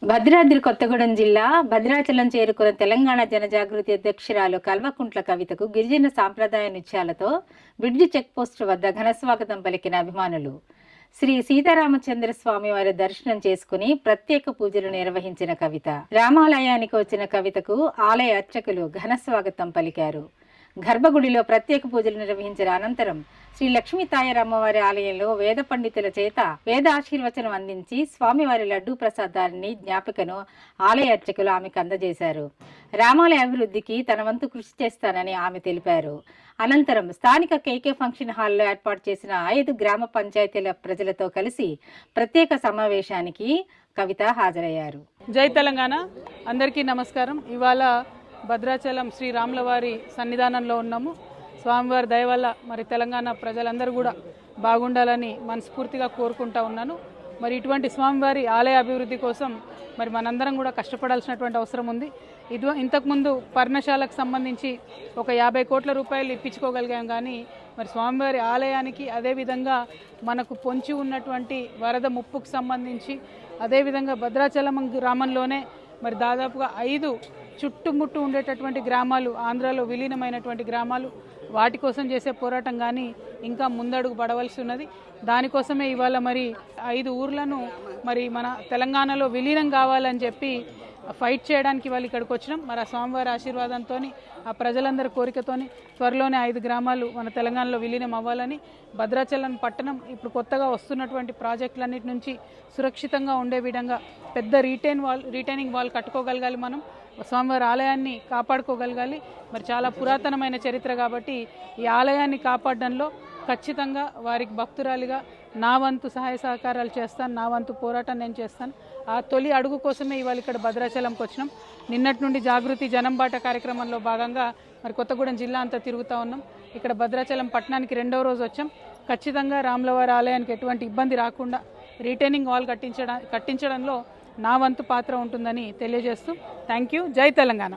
భద్రాద్రి కొత్తగూడెం జిల్లా భద్రాచలం చేరుకున్న తెలంగాణ జనజాగృతి అధ్యక్షురాలు కల్వకుంట్ల కవితకు గిరిజన సాంప్రదాయ నృత్యాలతో బ్రిడ్జి చెక్పోస్టు వద్ద ఘనస్వాగతం పలికిన అభిమానులు. శ్రీ సీతారామచంద్ర స్వామి వారి దర్శనం చేసుకుని ప్రత్యేక పూజలు నిర్వహించిన కవిత, రామాలయానికి వచ్చిన కవితకు ఆలయ అర్చకులు ఘనస్వాగతం పలికారు. గర్భగుడిలో ప్రత్యేక పూజలు నిర్వహించిన అనంతరం శ్రీ లక్ష్మీ తాయారమ్మవారి ఆలయంలో వేద పండితుల చేత వేద ఆశీర్వచనం అందించి స్వామివారి లడ్డూ ప్రసాదాన్ని జ్ఞాపికను ఆలయ అర్చకులు ఆమెకు అందజేశారు. రామాలయ అభివృద్ధికి తన వంతు కృషి చేస్తానని ఆమె తెలిపారు. అనంతరం స్థానిక కేకే ఫంక్షన్ హాల్లో ఏర్పాటు చేసిన 5 గ్రామ పంచాయతీల ప్రజలతో కలిసి ప్రత్యేక సమావేశానికి కవిత హాజరయ్యారు. జై తెలంగాణ. అందరికీ నమస్కారం. ఇవాళ భద్రాచలం శ్రీ రాములవారి సన్నిధానంలో ఉన్నాము. స్వామివారి దయ వల్ల మరి తెలంగాణ ప్రజలందరూ కూడా బాగుండాలని మనస్ఫూర్తిగా కోరుకుంటా ఉన్నాను. మరి ఇటువంటి స్వామివారి ఆలయ అభివృద్ధి కోసం మరి మనందరం కూడా కష్టపడాల్సినటువంటి అవసరం ఉంది. ఇంతకుముందు పర్ణశాలకు సంబంధించి ఒక 50 కోట్ల రూపాయలు ఇప్పించుకోగలిగాం, కానీ మరి స్వామివారి ఆలయానికి అదేవిధంగా మనకు పొంచి ఉన్నటువంటి వరద ముప్పుకు సంబంధించి అదేవిధంగా భద్రాచలం గ్రామంలోనే మరి దాదాపుగా 5 చుట్టుముట్టు ఉండేటటువంటి గ్రామాలు, ఆంధ్రాలో విలీనమైనటువంటి గ్రామాలు, వాటి కోసం చేసే పోరాటం కానీ ఇంకా ముందడుగు పడవలసి ఉన్నది. దానికోసమే ఇవాళ మరి 5 ఊర్లను మరి మన తెలంగాణలో విలీనం కావాలని చెప్పి ఫైట్ చేయడానికి వాళ్ళు ఇక్కడికి వచ్చినాం. మరి ఆ స్వామివారి ఆశీర్వాదంతో, ఆ ప్రజలందరి కోరికతోని త్వరలోనే 5 గ్రామాలు మన తెలంగాణలో విలీనం అవ్వాలని, భద్రాచలం పట్టణం ఇప్పుడు కొత్తగా వస్తున్నటువంటి ప్రాజెక్టులన్నిటి నుంచి సురక్షితంగా ఉండే విధంగా పెద్ద రీటైనింగ్ వాల్ కట్టుకోగలగాలి. మనం స్వామివారి ఆలయాన్ని కాపాడుకోగలగాలి. మరి చాలా పురాతనమైన చరిత్ర కాబట్టి ఈ ఆలయాన్ని కాపాడడంలో ఖచ్చితంగా వారికి భక్తురాలిగా నా వంతు సహాయ సహకారాలు చేస్తాను, నా వంతు పోరాటం నేను చేస్తాను. ఆ తొలి అడుగు కోసమే ఇవాళ ఇక్కడ భద్రాచలంకి వచ్చినాం. నిన్నటి నుండి జాగృతి జనంబాట కార్యక్రమంలో భాగంగా మరి కొత్తగూడెం జిల్లా అంతా తిరుగుతూ ఉన్నాం. ఇక్కడ భద్రాచలం పట్టణానికి 2వ రోజు వచ్చాం. ఖచ్చితంగా రాములవారి ఆలయానికి ఎటువంటి ఇబ్బంది రాకుండా రీటైనింగ్ వాల్ కట్టించడంలో నా వంతు పాత్ర ఉంటుందని తెలియజేస్తూ థ్యాంక్ యూ. జై తెలంగాణ.